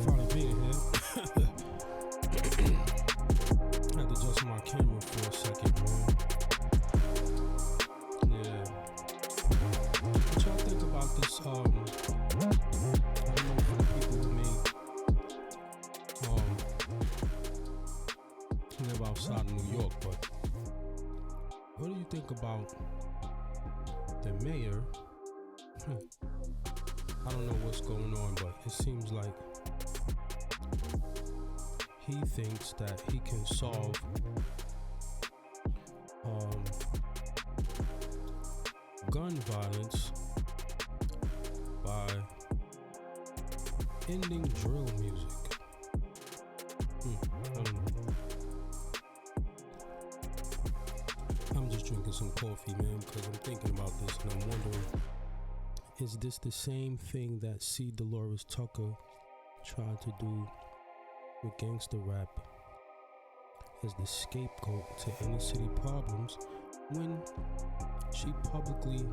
Finally being here. I had to adjust my camera for a second, man. Yeah. What y'all think about this? I don't know for the people who live outside of New York, but what do you think about the mayor? I don't know what's going on, but it seems like he thinks that he can solve gun violence by ending drill music. I don't know. I'm just drinking some coffee, man, because I'm thinking about this and I'm wondering, is this the same thing that C. Dolores Tucker tried to do with gangster rap as the scapegoat to inner city problems when she publicly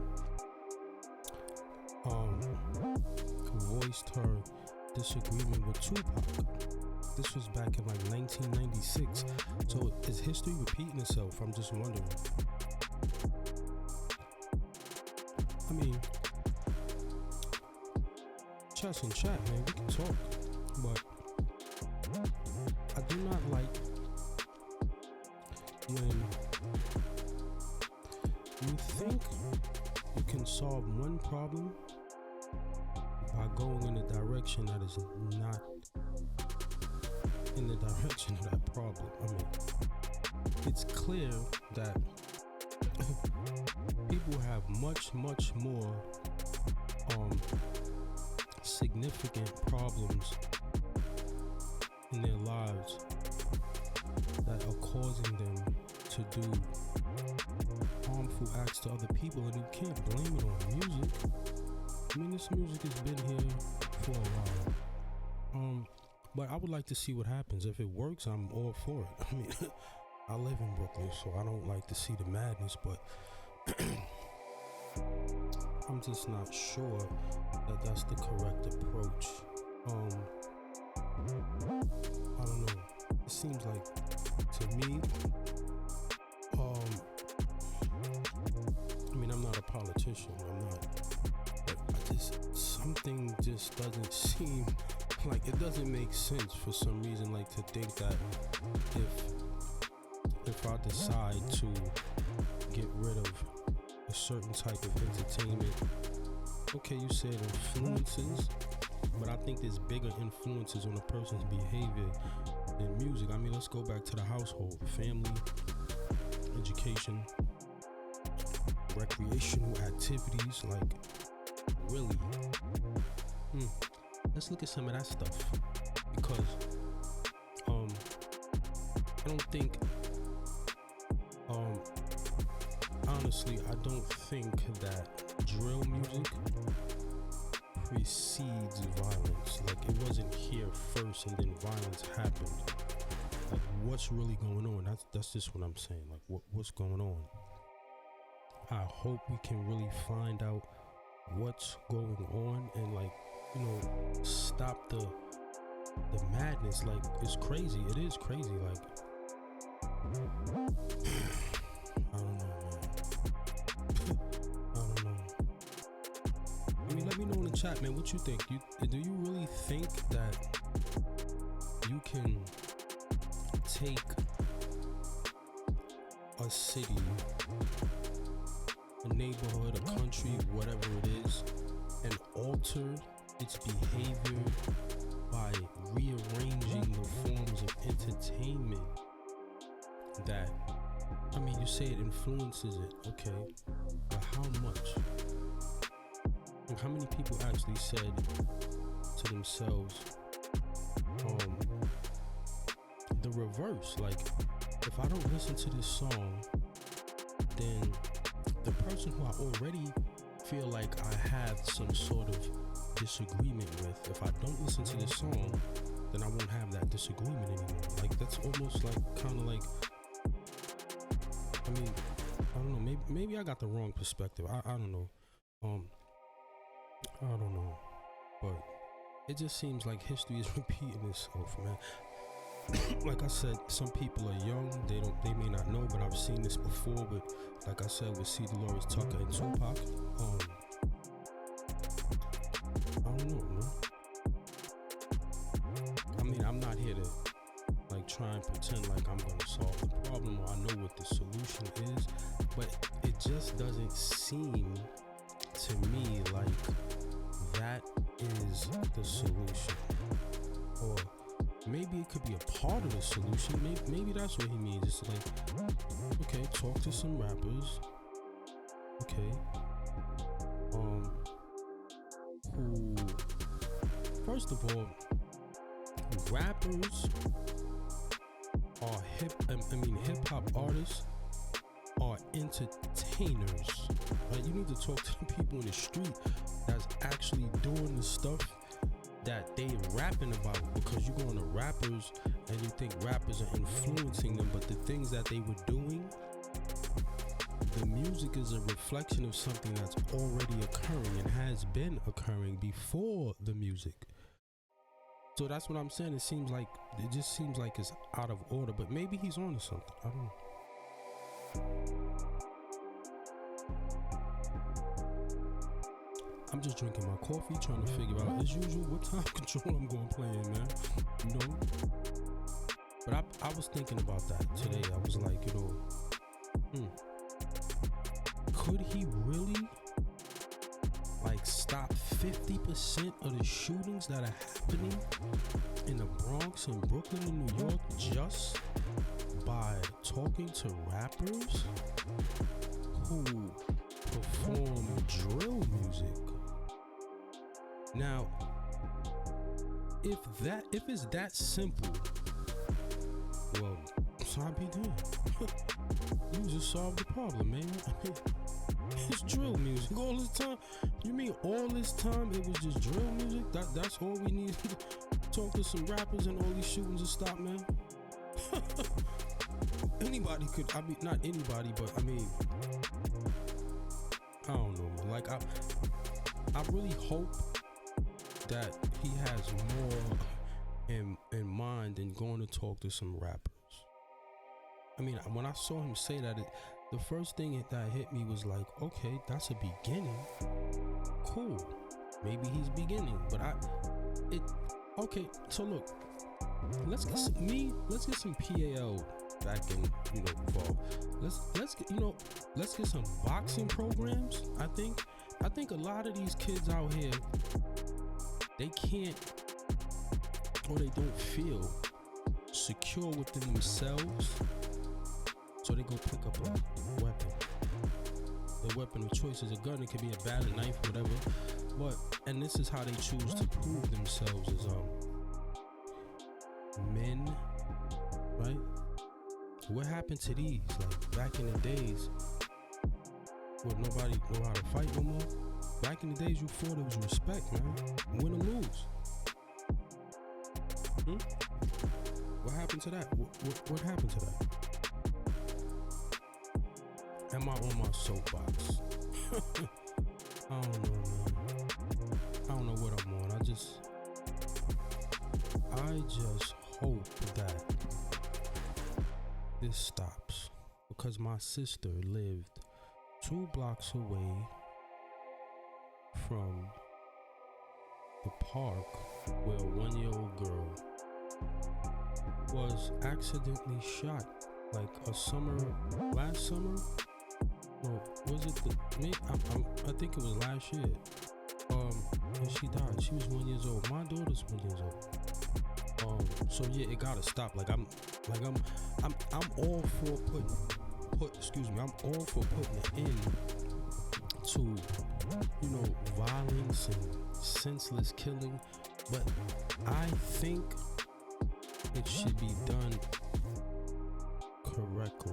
voiced her disagreement with Tupac? This was back in like 1996. So is history repeating itself? I'm just wondering. I mean, chess and chat, man, we can talk, but I do not like when you think you can solve one problem by going in a direction that is not in the direction of that problem. I mean, it's clear that people have much more significant problems in their lives that are causing them to do harmful acts to other people, and you can't blame it on music. I mean, this music has been here for a while. But I would like to see what happens. If it works, I'm all for it. I mean, I live in Brooklyn, so I don't like to see the madness, but I'm just not sure that that's the correct approach. I don't know. It seems like, to me, I mean, I'm not a politician. I'm not. But something just doesn't seem like, it doesn't make sense for some reason, like, to think that if I decide to get rid of a certain type of entertainment, okay, you said influences, but I think there's bigger influences on a person's behavior than music. I mean, let's go back to the household, family, education, recreational activities, like, really. Let's look at some of that stuff, because I don't think, honestly, I don't think that drill music precedes violence. Like, it wasn't here first and then violence happened. Like, what's really going on? That's just what I'm saying. Like, what's going on? I hope we can really find out what's going on and, like, you know, stop the madness. Like, it's crazy. It is crazy. Like, I don't know, man. I don't know. I mean, let me know in the chat, man, what you think. Do you really think that you can take a city, a neighborhood, a country, whatever it is, and alter its behavior by rearranging the forms of entertainment that, I mean, you say it influences it, okay, but how much? And how many people actually said to themselves the reverse? Like, if I don't listen to this song, then the person who I already feel like I have some sort of disagreement with, if I don't listen to this song, then I won't have that disagreement anymore. Like, that's almost like, kind of like, I mean, I don't know, maybe I got the wrong perspective. I don't know. I don't know, but it just seems like history is repeating itself, man. Like I said, some people are young, they may not know, but I've seen this before with, like I said, with C. Dolores Tucker and Tupac. I don't know, man. I mean, I'm not here to like try and pretend like I'm gonna solve the problem or I know what the solution is, but it just doesn't seem to me like that is the solution. Or maybe it could be a part of the solution. Maybe that's what he means. It's like, okay, talk to some rappers, okay, who, first of all, rappers are hip hop artists are entertainers. Right? You need to talk to the people in the street that's actually doing the stuff that they rapping about, because you go on to rappers and you think rappers are influencing them, but the things that they were doing, the music is a reflection of something that's already occurring and has been occurring before the music. So that's what I'm saying. It just seems like it's out of order, but maybe he's on to something. I don't know. I'm just drinking my coffee, trying to figure out, as usual, what time control I'm going to play in, man. You know? But I was thinking about that today. I was like, could he really like stop 50% of the shootings that are happening in the Bronx and Brooklyn and New York just by talking to rappers who perform drill music? Now, if it's that simple, well, so I be damned. You just solved the problem, man. I mean, it's drill music all this time. You mean all this time it was just drill music? That's all we need to talk to some rappers and all these shootings to stop, man? Anybody could, I mean, not anybody, but I mean, I don't know, man. Like, I really hope that he has more in mind than going to talk to some rappers. I mean, when I saw him say that, the first thing that hit me was like, okay, that's a beginning. Cool. Maybe he's beginning, but okay, so look, let's get some PAL back in, involved. Let's get some boxing programs. I think a lot of these kids out here, they can't, or they don't feel secure within themselves, so they go pick up a weapon. Their weapon of choice is a gun. It could be a bat, a knife, whatever. And this is how they choose to prove themselves as men, right? What happened to these? Like back in the days, where nobody know how to fight no more. Back in the days, you fought, it was respect, man. Win or lose. What happened to that? What happened to that? Am I on my soapbox? I don't know, man. I don't know what I'm on. I just hope that this stops, because my sister lived 2 blocks away from the park where a 1-year-old girl was accidentally shot, like last summer. Or was it I think it was last year. And she died. She was 1 year old. My daughter's 1 year old. So yeah, it gotta stop. I'm all for I'm all for putting an end to, violence and senseless killing, but I think it should be done correctly,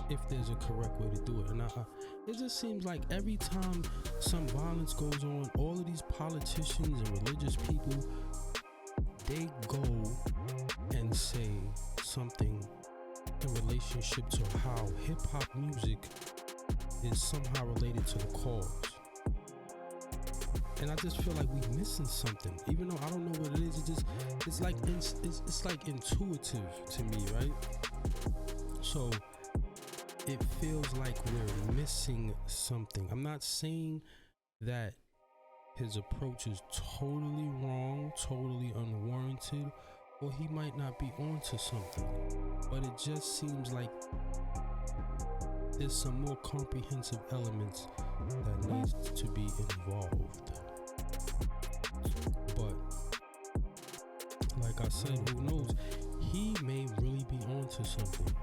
if there's a correct way to do it. And it just seems like every time some violence goes on, all of these politicians and religious people, they go and say something in relationship to how hip-hop music is somehow related to the cause. And I just feel like we're missing something, even though I don't know what it is. It's like intuitive to me, right? So it feels like we're missing something. I'm not saying that his approach is totally wrong, totally unwarranted, or he might not be onto something. But it just seems like there's some more comprehensive elements that needs to be involved. But like I said, who knows? He may really be onto something.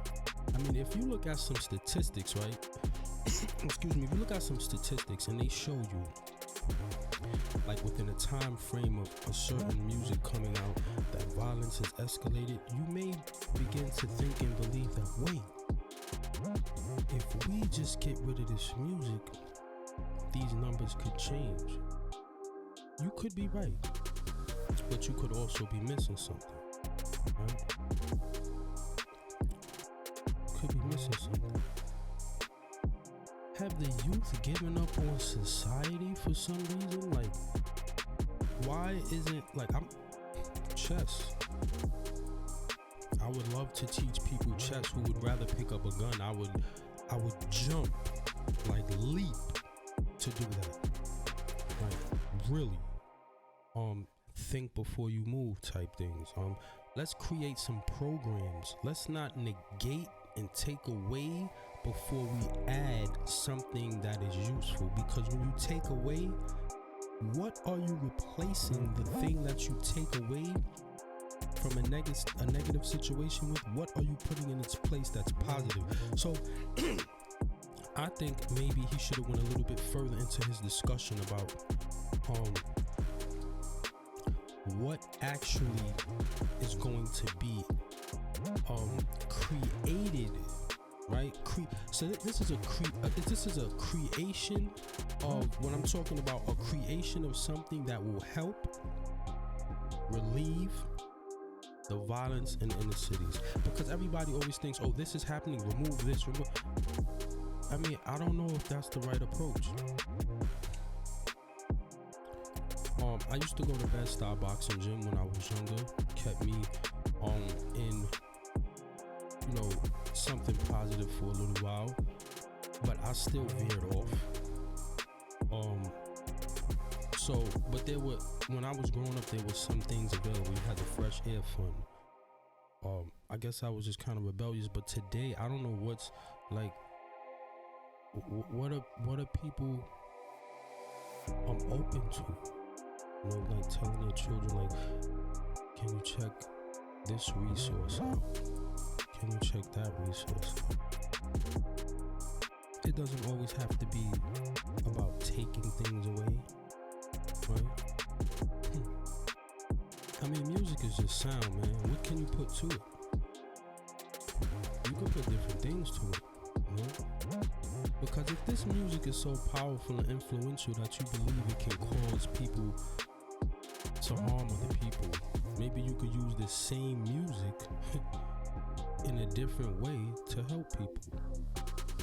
I mean, if you look at some statistics, right? Excuse me, if you look at some statistics and they show you, like within a time frame of a certain music coming out, that violence has escalated, you may begin to think and believe that, wait, if we just get rid of this music, these numbers could change. You could be right, but you could also be missing something, right? Could be missing something. Have the youth given up on society for some reason? Like, why isn't, like, chess. I would love to teach people chess who would rather pick up a gun. I would jump, like leap to do that. Like, really. Think before you move type things. Let's create some programs. Let's not negate and take away before we add something that is useful. Because when you take away, what are you replacing the thing that you take away from a negative situation with? What are you putting in its place that's positive? So I think maybe he should have went a little bit further into his discussion about what actually is going to be created, right? So this is a creation of, when I'm talking about a creation of something that will help relieve the violence in the inner cities. Because everybody always thinks, oh, this is happening, remove this, remove. I mean, I don't know if that's the right approach. I used to go to Bed-Stuy boxing gym when I was younger. Kept me in, something positive for a little while. But I still veered off. But there were, when I was growing up, there were some things available. We had the Fresh Air Fund. I guess I was just kind of rebellious. But today, I don't know what's like. What are people open to? Like telling their children, like, can you check this resource out? Can you check that resource out? It doesn't always have to be about taking things away, right? I mean, music is just sound, man. What can you put to it? You can put different things to it, Because if this music is so powerful and influential that you believe it can cause people to harm other people, maybe you could use the same music in a different way to help people.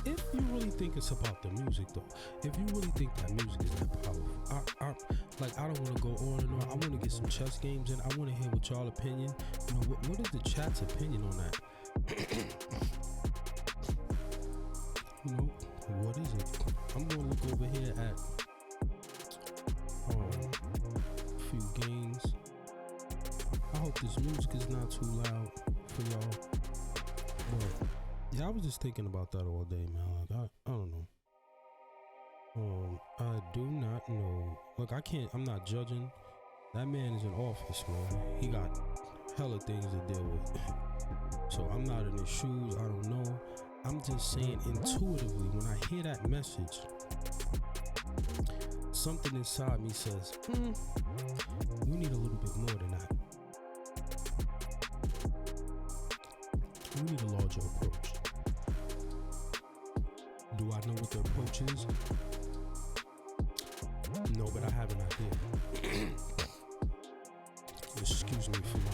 If you really think it's about the music, though, if you really think that music is that powerful, I don't want to go on and on. I want to get some chess games in. I want to hear what y'all opinion. What is the chat's opinion on that? What is it? I'm going to look over here at a few games. I hope this music is not too loud for y'all. But yeah, I was just thinking about that all day, man. Like, I don't know. I do not know. Look, I'm not judging. That man is in office, man. He got hella things to deal with. So I'm not in his shoes. I don't know. I'm just saying intuitively, when I hear that message, something inside me says, we need a little bit more than that. We need a larger approach. Do I know what the approach is? No, but I have an idea. Excuse me for my...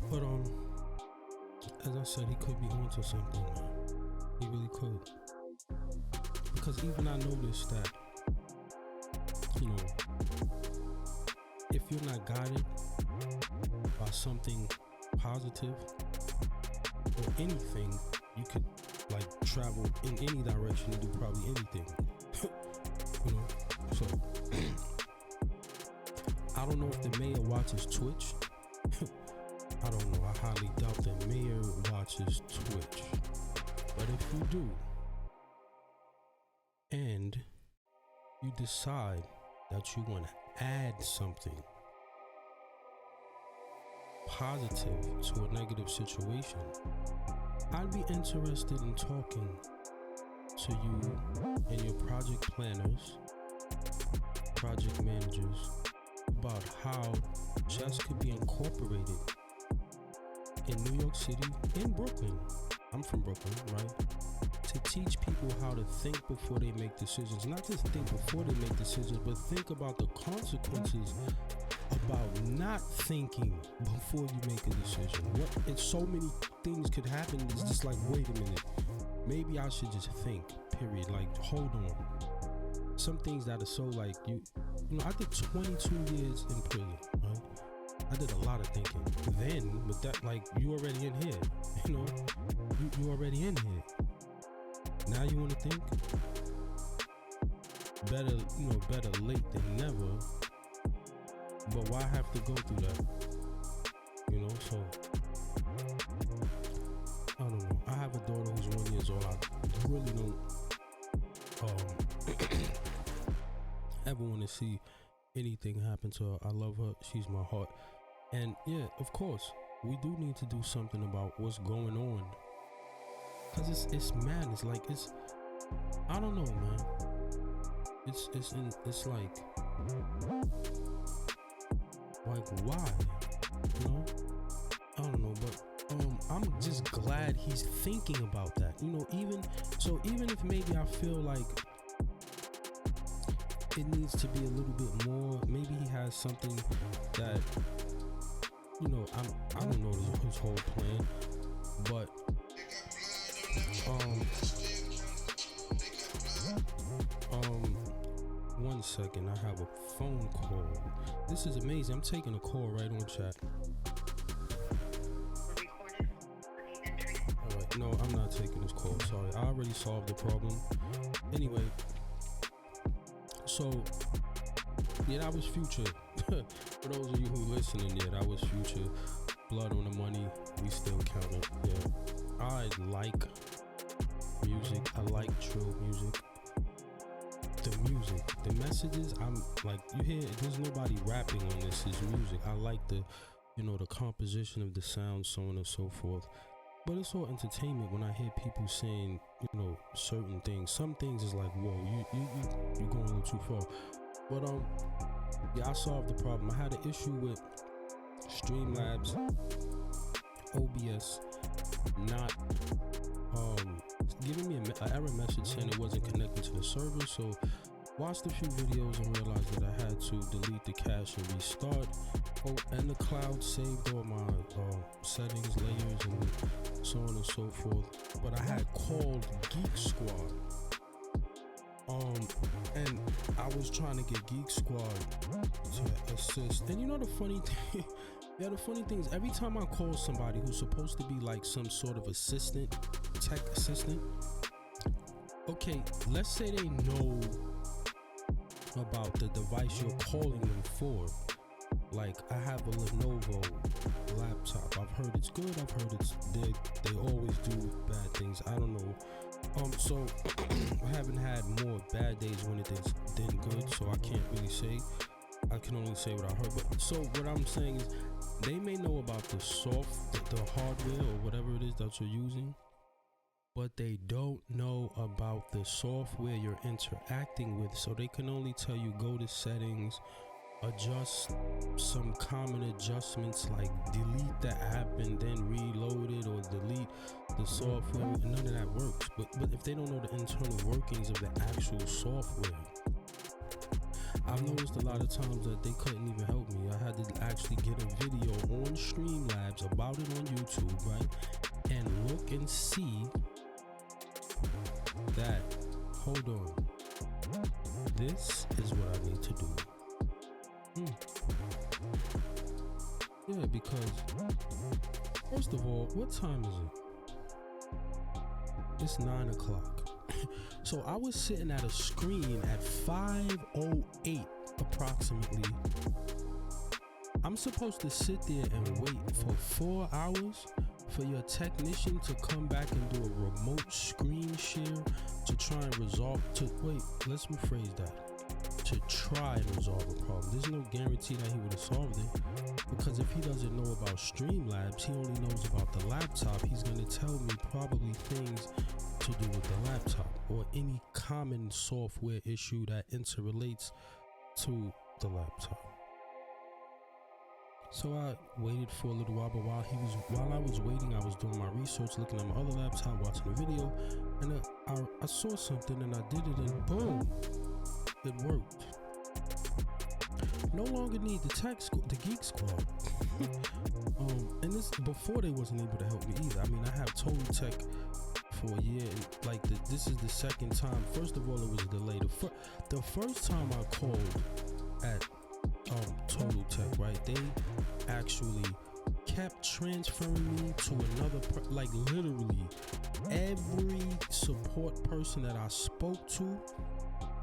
But, as I said, he could be onto something, man. He really could. Because even I noticed that, you know, if you're not guided by something positive or anything, you could like travel in any direction and do probably anything. You know, so I don't know if the mayor watches Twitch. I don't know. I highly doubt the mayor watches Twitch. But if you do, and you decide that you want to add something positive to a negative situation, I'd be interested in talking to you and your project planners, project managers, about how chess could be incorporated in New York City, in Brooklyn. I'm from Brooklyn, right? To teach people how to think before they make decisions. Not just think before they make decisions, but think about the consequences about not thinking before you make a decision. It's so many things could happen. It's just like, wait a minute, maybe I should just think, period. Like, hold on. Some things that are so like, you know, I did 22 years in prison, right? I did a lot of thinking then, but that, like, you already in here, you know, you already in here. Now you want to think? Better, you know, better late than never. But why have to go through that? You know, so I don't know. I have a daughter who's 1 year old. I really don't ever want to see anything happen to her. I love her. She's my heart. And yeah, of course, we do need to do something about what's going on. Cause it's madness. Like, it's, I don't know, man. It's like why? You know? I don't know, but I'm just glad he's thinking about that. You know, even if maybe I feel like it needs to be a little bit more, maybe he has something that, you know, I don't know his whole plan, but one second, I have a phone call. This is amazing. I'm taking a call right on chat. Alright, no, I'm not taking this call. Sorry, I already solved the problem. Anyway, so yeah, that was Future. For those of you who listening, yeah, that was Future. Blood on the money, we still count it. Yeah, I like music. I like drill music. The music, the messages, I'm like, you hear, there's nobody rapping on this, is music. I like the, you know, the composition of the sound, so on and so forth. But it's all entertainment when I hear people saying, you know, certain things. Some things is like, whoa, you going a little too far. But yeah, I solved the problem. I had an issue with Streamlabs, OBS, not giving me an error message saying it wasn't connected to the server. So watched a few videos and realized that I had to delete the cache and restart. Oh, and the cloud saved all my settings, layers, and so on and so forth. But I had called Geek Squad, and I was trying to get Geek Squad to assist. And you know the funny thing, yeah, the funny thing is, every time I call somebody who's supposed to be like some sort of assistant, tech assistant, okay, let's say they know about the device you're calling them for. Like, I have a Lenovo laptop. I've heard it's good. I've heard it's they always do bad things. I don't know. So I haven't had more bad days when it is than good. So I can't really say. I can only say what I heard. But so what I'm saying is, they may know about the the hardware or whatever it is that you're using, but they don't know about the software you're interacting with. So they can only tell you, go to settings, adjust some common adjustments like delete the app and then reload it, or delete the software. None of that works. But if they don't know the internal workings of the actual software, I've noticed a lot of times that they couldn't even help me. I had to actually get a video on Streamlabs about it on YouTube, right? And look and see that, hold on, this is what I need to do. Yeah, because first of all, what time is it? It's 9 o'clock. So I was sitting at a screen at 5:08 approximately. I'm supposed to sit there and wait for 4 hours for your technician to come back and do a remote screen share to try and let's rephrase that. To try and resolve a problem. There's no guarantee that he would have solved it, because if he doesn't know about Streamlabs, he only knows about the laptop. He's going to tell me probably things to do with the laptop or any common software issue that interrelates to the laptop. So I waited for a little while, but while I was waiting, I was doing my research, looking at my other laptop, watching a video, and I saw something and I did it, and boom, it worked. No longer need the Geek Squad. And this before they wasn't able to help me either. I mean, I have Total Tech for a year, and like this is the second time. First of all, it was a delay. The first time I called at Total Tech, right? They actually kept transferring me to another like literally every support person that I spoke to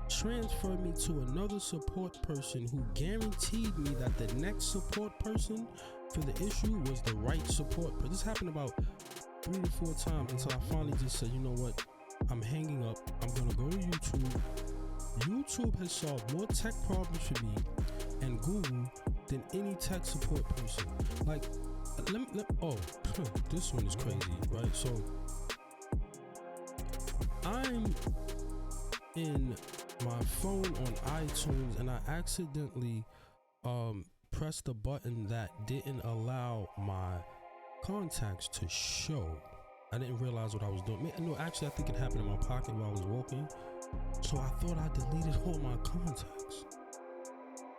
transferred me to another support person who guaranteed me that the next support person for the issue was the right support. But this happened about 3 to 4 times until I finally just said, you know what, I'm hanging up. I'm gonna go to YouTube. YouTube has solved more tech problems for me and Google than any tech support person. Like, this one is crazy, right? So I'm in my phone on iTunes and I accidentally pressed a button that didn't allow my contacts to show. I didn't realize what I was doing. No, actually I think it happened in my pocket while I was walking. So I thought I deleted all my contacts.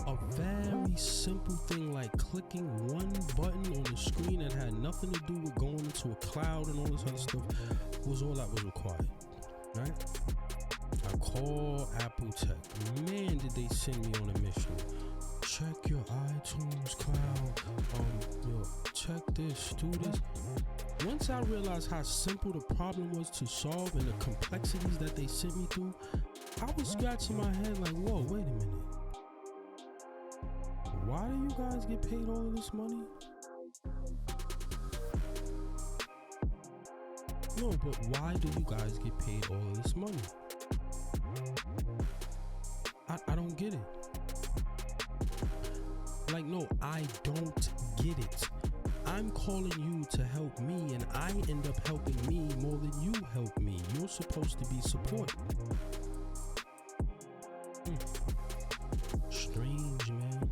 A very simple thing like clicking one button on the screen that had nothing to do with going into a cloud and all this other stuff was all that was required, right? I call Apple Tech. Man, did they send me on a mission. Check your iTunes cloud. Check this, do this. Once I realized how simple the problem was to solve and the complexities that they sent me through, I was scratching my head like, whoa, wait a minute. Why do you guys get paid all of this money? No, but why do you guys get paid all of this money? I don't get it. Like, no, I don't get it. I'm calling you to help me and I end up helping me more than you help me. You're supposed to be supported. Strange, man.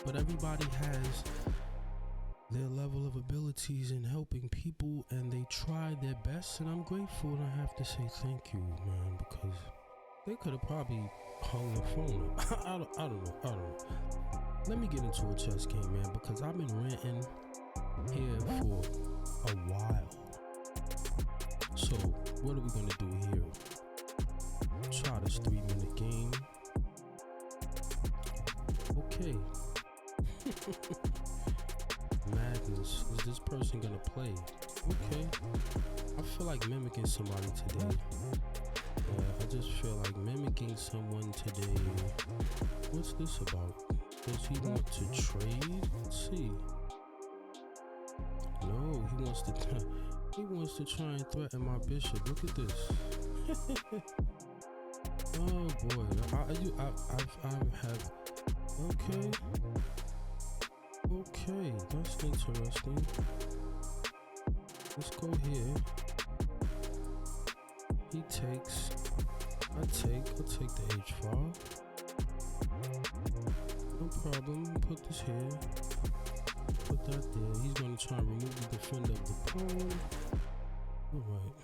But everybody has their level of abilities in helping people and they try their best, and I'm grateful, and I have to say thank you, man, because they could have probably hung the phone up. I don't know. Let me get into a chess game, man, because I've been ranting here for a while. So what are we gonna do here? Try this 3-minute game. Okay. Madness. Is this person gonna play? Okay. I feel like mimicking somebody today. I just feel like mimicking someone today. What's this about? Does he want to trade? Let's see. No, he wants to try and threaten my bishop. Look at this. Oh boy. I have. Okay, that's interesting. Let's go here. He takes. I'll take the h5. No problem. Put this here. Put that there. He's gonna try and remove the defender of the pawn. Alright.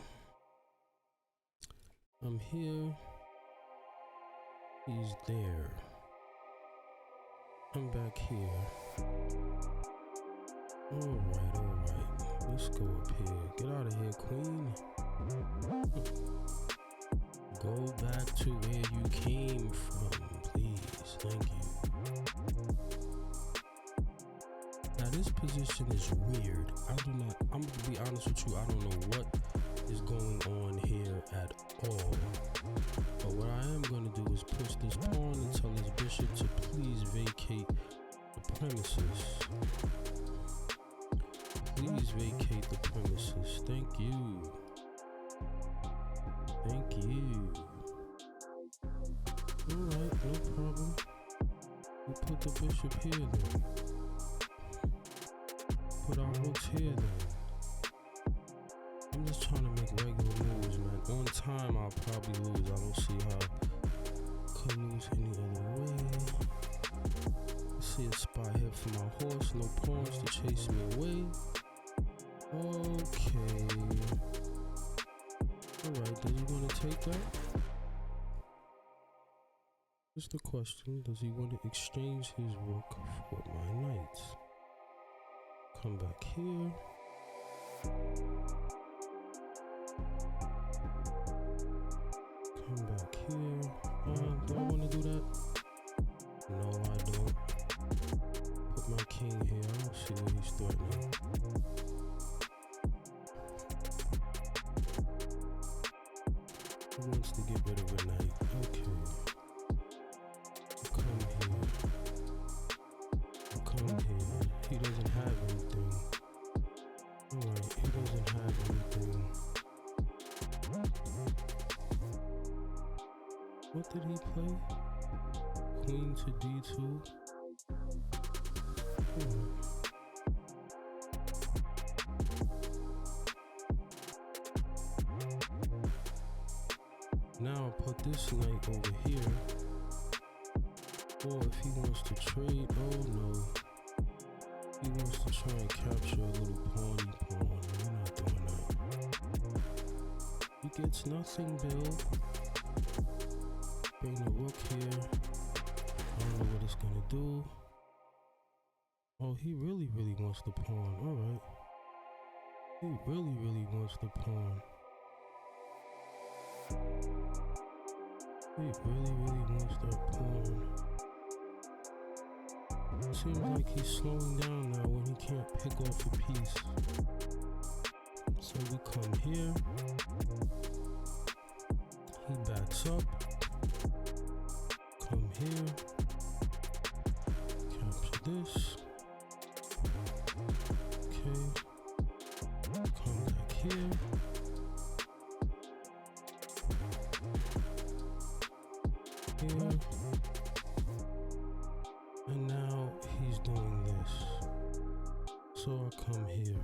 I'm here. He's there. I'm back here. Alright. Let's go up here. Get out of here, queen. Go back to where you came from, please. Thank you. Now this position is weird. I'm gonna be honest with you, I don't know what is going on here at all. But what I am gonna do is push this pawn and tell this bishop to please vacate the premises. Please vacate the premises. Thank you. Thank you. Alright, no problem. We'll put the bishop here then. Put our rooks here then. I'm just trying to make regular moves, man. On time, I'll probably lose. I don't see how I could lose any other way. I see a spot here for my horse. No pawns to chase me away. Okay. Alright, does he want to take that? Just the question, does he want to exchange his rook for my knight? Come back here. Come back here. Do I want to do that? No, I don't. Put my king here. I don't see what he's threatening. He wants to get rid of a knight. Okay. Come here. Come here. He doesn't have anything. Alright, he doesn't have anything. What did he play? Queen to d2. Now I'll put this knight over here. Or if he wants to trade, oh no. He wants to try and capture a little pawny pawn. We're not doing that. He gets nothing, Bill. Bring the rook here. I don't know what it's gonna do. Oh, he really wants the pawn. Alright. He really wants the pawn. He really wants that pawn. Seems like he's slowing down now when he can't pick off a piece. So we come here. He backs up. Come here. Capture this. Okay. Come back here. Here. And now he's doing this. So I'll come here.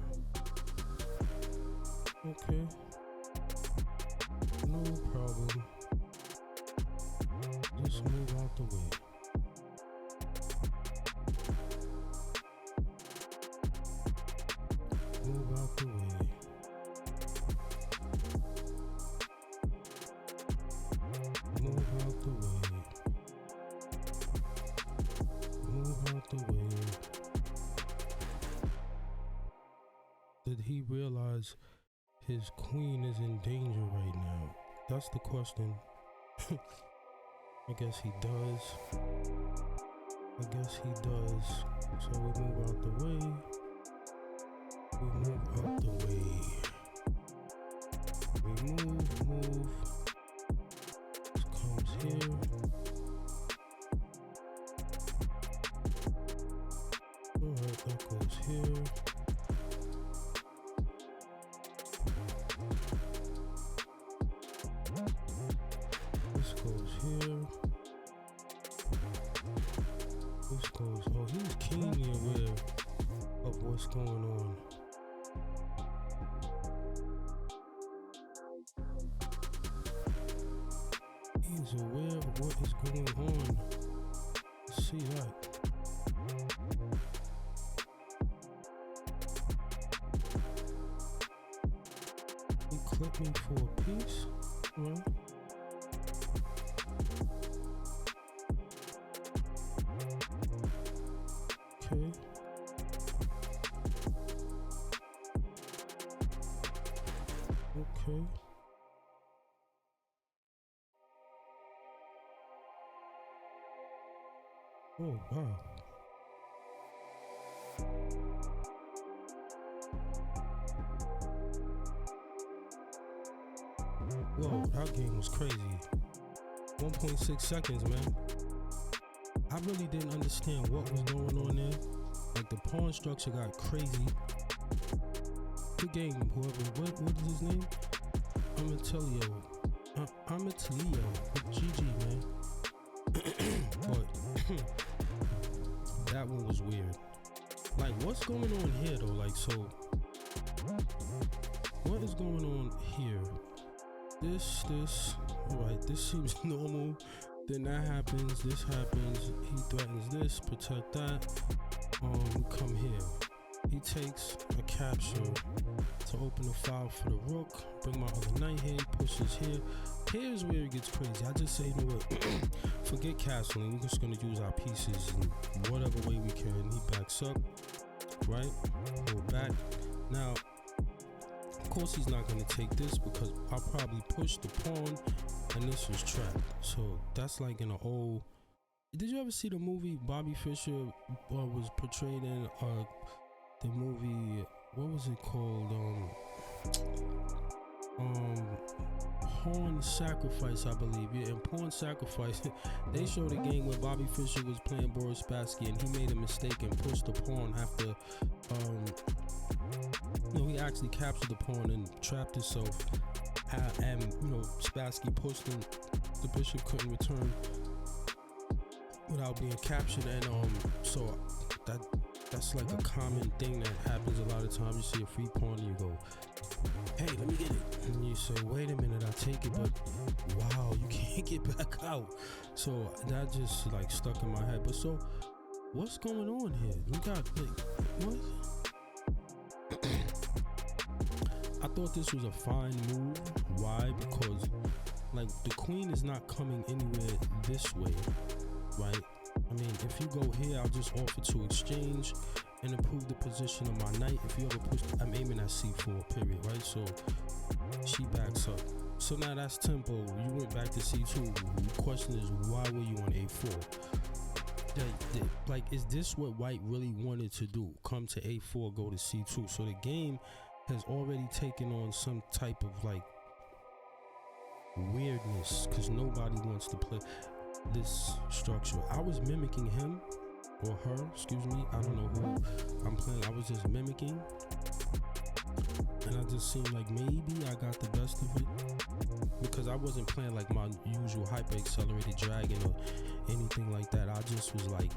Okay. No problem. Just move out the way. Move out the way. Move out the way. Move out the way. Did he realize his queen is in danger right now? That's the question. I guess he does. I guess he does. So we move out the way. We move out the way. We move. This comes here. Alright, that goes here. This goes here. This goes, oh, he's keenly aware of what's going on. He's aware of what is going on. See that. He clipped me for a piece, right? Okay. Okay. Oh, wow. Whoa, that game was crazy. 1.6 seconds, man. I really didn't understand what was going on there. Like, the pawn structure got crazy. Good game, whoever. What is his name? Amatilio. GG, man. But that one was weird. Like, what's going on here, though? Like, so, what is going on here? This, alright, this seems normal. Then that happens, this happens, he threatens this, protect that. Come here. He takes a capture to open the file for the rook, bring my other knight here, pushes here. Here's where it gets crazy. I just say, you know what, forget castling, we're just gonna use our pieces in whatever way we can. He backs up, right? Pull back. Now, of course he's not gonna take this because I'll probably push the pawn and this was trapped. So that's like in an old, did you ever see the movie Bobby Fischer was portrayed in the movie, what was it called? Pawn Sacrifice, I believe. Yeah, in Pawn Sacrifice, they showed a game where Bobby Fischer was playing Boris Spassky and he made a mistake and pushed the pawn after, he actually captured the pawn and trapped himself. And Spassky pushed him. The bishop couldn't return without being captured, and so that's like a common thing that happens a lot of times. You see a free pawn and you go, hey, let me get it, and you say, wait a minute, I'll take it, but wow, you can't get back out. So that just like stuck in my head. But so what's going on here? We got like, what? I thought this was a fine move. Why? Because like the queen is not coming anywhere this way, right? I mean, if you go here, I'll just offer to exchange and improve the position of my knight. If you ever push, I'm aiming at c4, period, right? So she backs up. So now that's tempo. You went back to c2. The question is, why were you on a4? Like, is this what white really wanted to do? Come to a4, go to c2. So the game has already taken on some type of like weirdness because nobody wants to play this structure. I was mimicking him or her, excuse me, I don't know who I'm playing. I was just mimicking and I just seemed like maybe I got the best of it because I wasn't playing like my usual hyper accelerated dragon or anything like that. I just was like,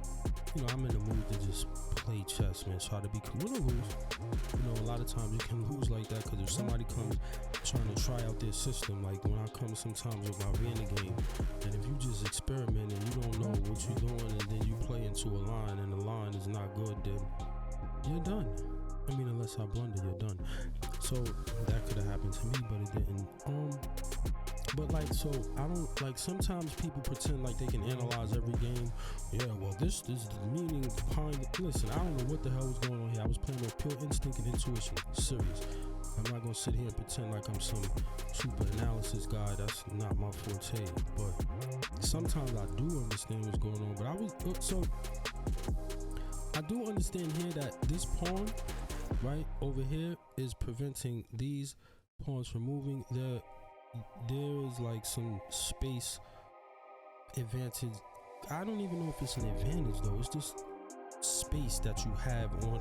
I'm in the mood to just play chess, man. Try to be cool. Win or lose. A lot of times you can lose like that because if somebody comes trying to try out their system, like when I come sometimes with my Vienna game, and if you just experiment and you don't know what you're doing and then you play into a line and the line is not good, then you're done. I mean, unless I blunder, you're done. So that could have happened to me, but it didn't. But like, so I don't like, sometimes people pretend like they can analyze every game. Yeah, well, this is the meaning behind it. Listen, I don't know what the hell was going on here. I was playing with pure instinct and intuition. Serious. I'm not gonna sit here and pretend like I'm some super analysis guy. That's not my forte. But sometimes I do understand what's going on. But I do understand here that this pawn right over here is preventing these pawns from moving. There is like some space advantage. I don't even know if it's an advantage though. It's just space that you have on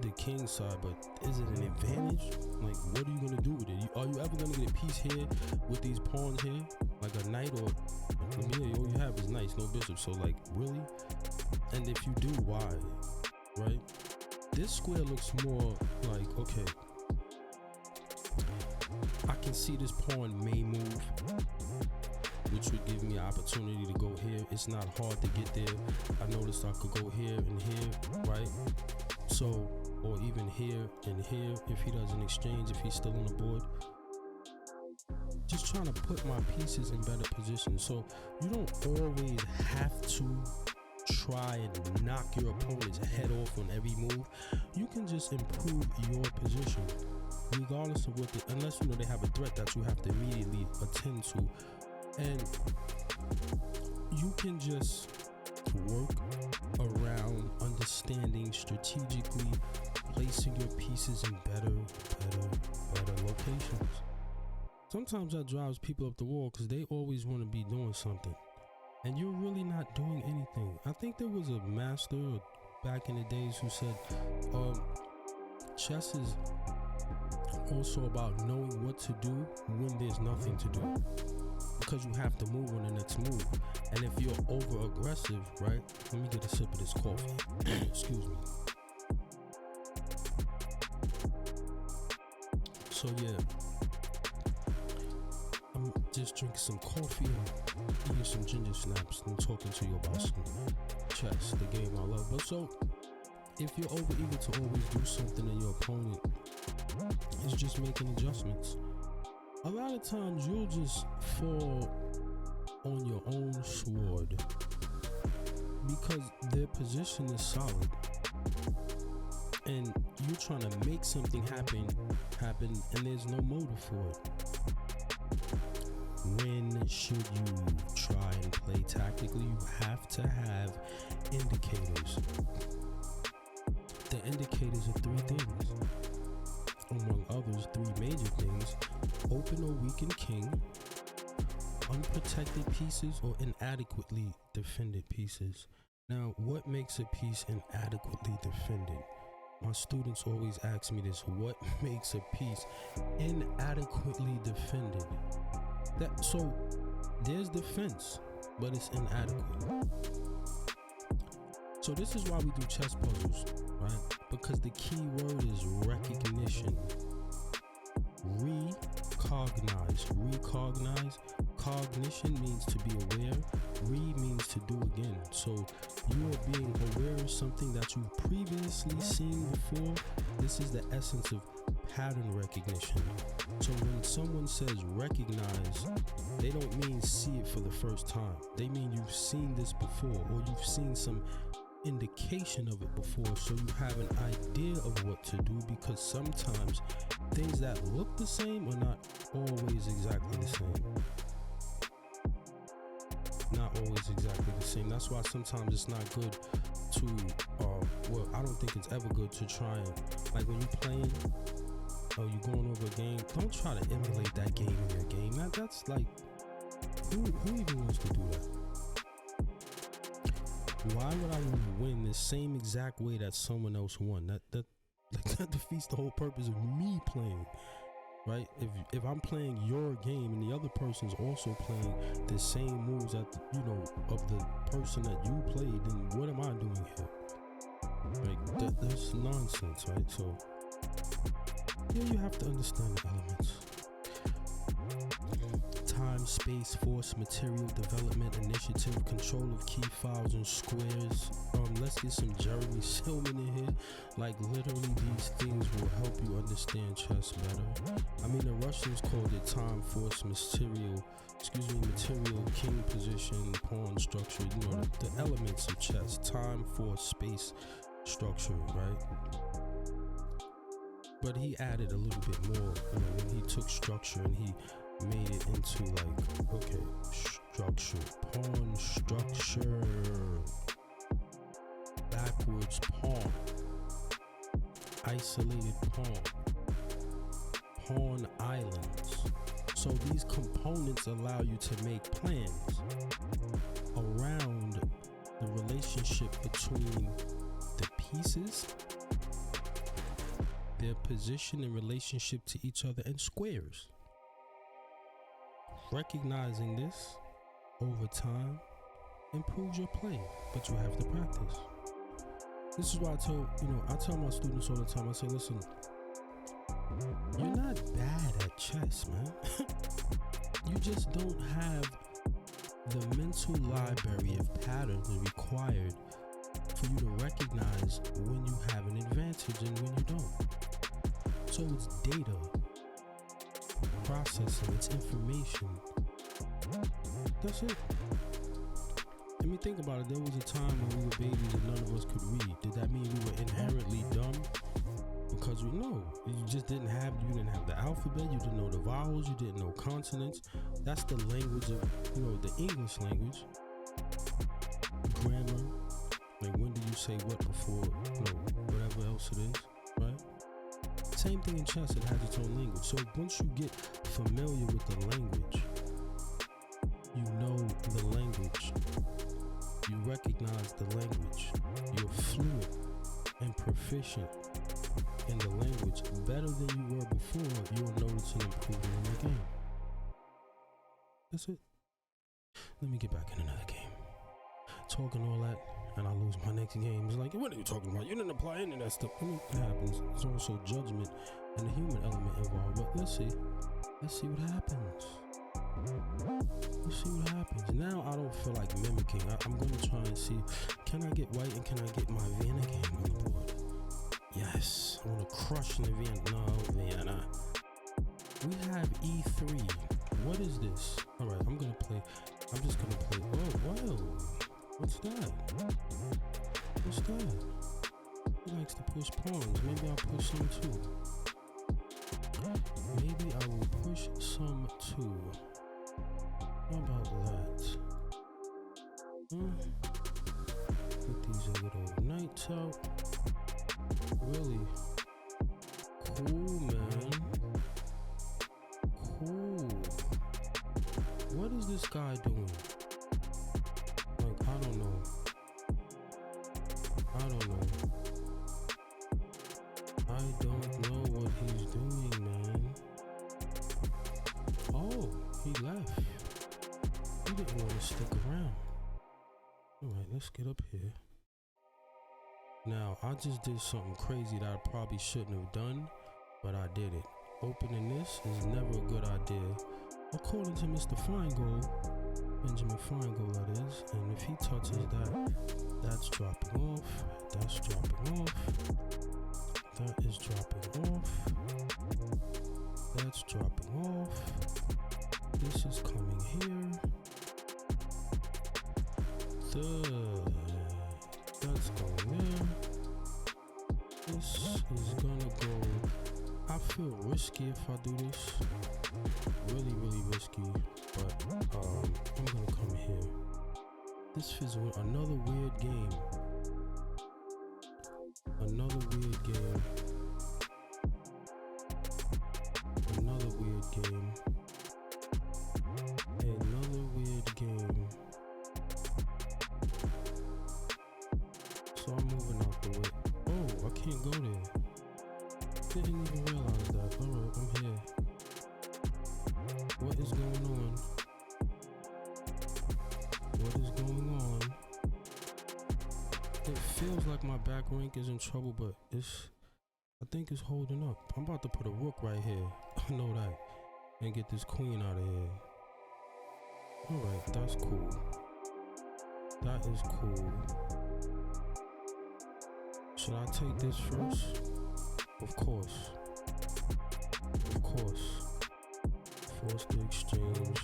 the king side. But is it an advantage? Like, what are you gonna do with it? Are you ever gonna get a piece here with these pawns here, like a knight? Or all you have is knights, no bishop. So like, really? And if you do, why? Right? This square looks more like, okay, I can see this pawn may move, which would give me an opportunity to go here. It's not hard to get there. I noticed I could go here and here, right? So, or even here and here if he doesn't exchange, if he's still on the board. Just trying to put my pieces in better position. So you don't always have to try and knock your opponent's head off on every move. You can just improve your position regardless of unless they have a threat that you have to immediately attend to. And you can just Work around understanding strategically, placing your pieces in better locations. Sometimes that drives people up the wall because they always want to be doing something, and you're really not doing anything. I think there was a master back in the days who said, chess is also about knowing what to do when there's nothing to do, because you have to move on the next move. And if you're over aggressive, right? Let me get a sip of this coffee. Excuse me. So yeah, I'm just drinking some coffee and eating some ginger snaps and talking to you about some chess, the game I love. But so, if you're over eager to always do something and your opponent is just making adjustments, a lot of times you'll just fall on your own sword because their position is solid and you're trying to make something happen and there's no motive for it. When should you try and play tactically? You have to have indicators. The indicators are three things. Among others, three major things: open or weakened king, unprotected pieces, or inadequately defended pieces. Now, what makes a piece inadequately defended? My students always ask me this: what makes a piece inadequately defended? So there's defense, but it's inadequate. So this is why we do chess puzzles, right? Because the key word is recognition. Recognize. Cognition means to be aware. Means to do again. So you are being aware of something that you've previously seen before. This is the essence of pattern recognition. So when someone says recognize, they don't mean see it for the first time. They mean you've seen this before, or you've seen some indication of it before, so you have an idea of what to do, because sometimes things that look the same are not always exactly the same. Not always exactly the same. That's why sometimes it's not good to, well, I don't think it's ever good to try and, like when you're playing, or you're going over a game, don't try to emulate that game in your game. That's like, who even wants to do that? Why would I want to win the same exact way that someone else won? That defeats the whole purpose of me playing, right? If I'm playing your game and the other person's also playing the same moves of the person that you played, then what am I doing here? Like that's nonsense, right? So yeah, you have to understand the elements. Time, space, force, material, development, initiative, control of key files and squares. Let's get some Jeremy Silman in here. Like literally these things will help you understand chess better. I mean, the Russians called it time, force, material, king position, pawn structure, the elements of chess. Time, force, space, structure, right? But he added a little bit more, when he took structure and he made it into like, okay, structure, pawn structure, backwards pawn, isolated pawn islands. So these components allow you to make plans around the relationship between the pieces, their position in relationship to each other, and squares. Recognizing this over time improves your play, but you have to practice. This is why I tell my students all the time, I say, listen, you're not bad at chess, man. You just don't have the mental library of patterns required for you to recognize when you have an advantage and when you don't. So it's data, processing, it's information. That's it. I mean, think about it. There was a time when we were babies and none of us could read. Did that mean we were inherently dumb? Because you didn't have the alphabet, you didn't know the vowels, you didn't know consonants. That's the language of, the English language. grammar, like when do you say what before, whatever else it is, right? Same thing in chess, it has its own language. So once you get familiar with the language, you know the language, you recognize the language, you're fluent and proficient in the language better than you were before, you'll notice an improvement in the game. That's it. Let me get back in another game. Talking all that, and I lose my next game. It's like, what are you talking about? You didn't apply any of that stuff. It happens. There's also judgment and the human element involved. But let's see. Let's see what happens. Let's see what happens. Now I don't feel like mimicking. I'm going to try and see, can I get white and can I get my Vienna game on the board? Yes. I want to crush in the Vienna. No, Vienna. We have E3. What is this? All right, I'm just going to play. Oh, wow. What's that? What's that? He likes to push pawns. Maybe I'll push some too. Maybe I will push some too. How about that? Get these little knights out. Really cool, man. Cool. What is this guy doing? Like, I don't know. I don't know what he's doing, man. Oh, he left. He didn't want to stick around. Alright, let's get up here. Now, I just did something crazy that I probably shouldn't have done, but I did it. Opening this is never a good idea, according to Mr. Feingold, Benjamin Feingold that is, and if he touches that, that's dropping off, that's dropping off, that is dropping off, that's dropping off, this is coming here, that's going there, this is gonna go. I feel risky if I do this, really risky, but I'm gonna come here. This is another weird game, another weird game, another weird game, another weird game. So I'm moving out the way. Oh, I can't go there. Didn't even realize that. Alright, I'm here. What is going on? What is going on? It feels like my back rank is in trouble, but I think it's holding up. I'm about to put a rook right here. I know that. And get this queen out of here. Alright, that's cool. That is cool. Should I take this first? Of course. Of course. Force the exchange.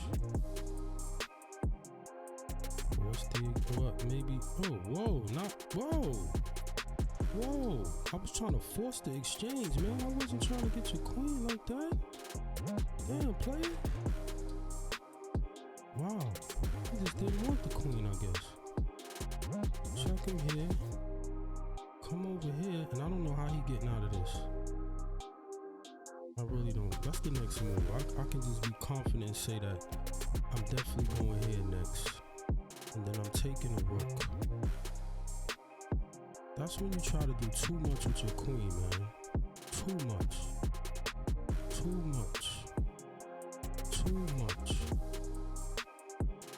Force the what? Maybe. Oh, whoa! Not whoa! Whoa! I was trying to force the exchange, man. I wasn't trying to get your queen like that. Damn, player. Wow. He just didn't want the queen, I guess. Check him here. Come over here, and I don't know how he getting out of this. I really don't. That's the next move. I can just be confident and say that I'm definitely going here next. And then I'm taking a rook. That's when you try to do too much with your queen, man. Too much. Too much. Too much.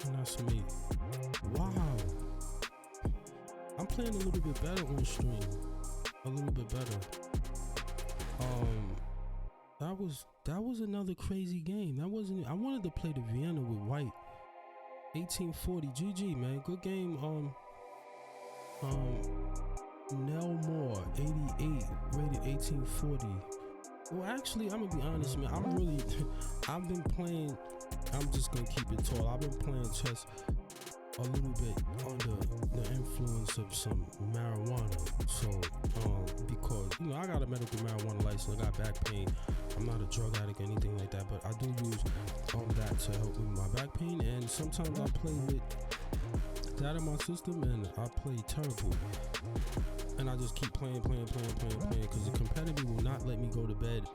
And that's me. Wow. I'm playing a little bit better on stream. A little bit better. That was another crazy game. That wasn't. I wanted to play the Vienna with white. 1840. GG, man. Good game. Nell Moore, 88, rated 1840. Well, actually, I'm gonna be honest, man. I've been playing. I'm just gonna keep it tall. I've been playing chess a little bit under the influence of some marijuana. So, because I got a medical marijuana license, I got back pain. I'm not a drug addict or anything like that, but I do use that to help with my back pain. And sometimes I play with that in my system, and I play terrible. And I just keep playing, because the competitive will not let me go to bed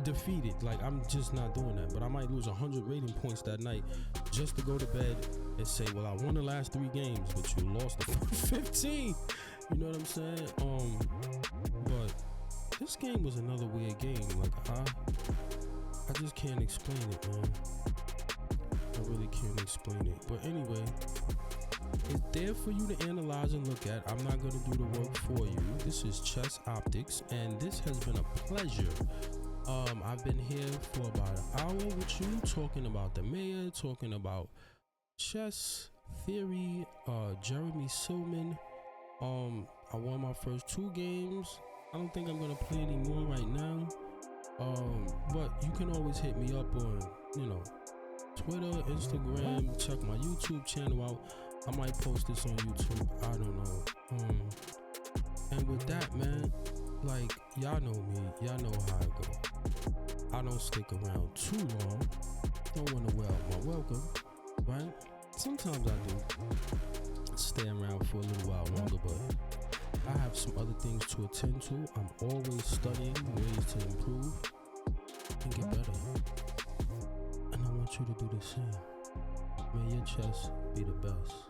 defeated. Like, I'm just not doing that. But I might lose 100 rating points that night just to go to bed and say, well, I won the last 3 games, but you lost the 15. You know what I'm saying? But this game was another weird game. Like, I just can't explain it, man. I really can't explain it. But anyway, it's there for you to analyze and look at. I'm not going to do the work for you. This is Chess Optics, and this has been a pleasure. I've been here for about an hour with you, talking about the mayor, talking about chess theory, Jeremy Silman. I won my first 2 games. I don't think I'm going to play any more right now. But you can always hit me up on, Twitter, Instagram. Check my YouTube channel out. I might post this on YouTube. I don't know. And with that, man, like, y'all know me. Y'all know how I go. I don't stick around too long. Don't want to my welcome, right? Sometimes I do stay around for a little while longer, but I have some other things to attend to. I'm always studying ways to improve and get better. And I want you to do the same. May your chess be the best.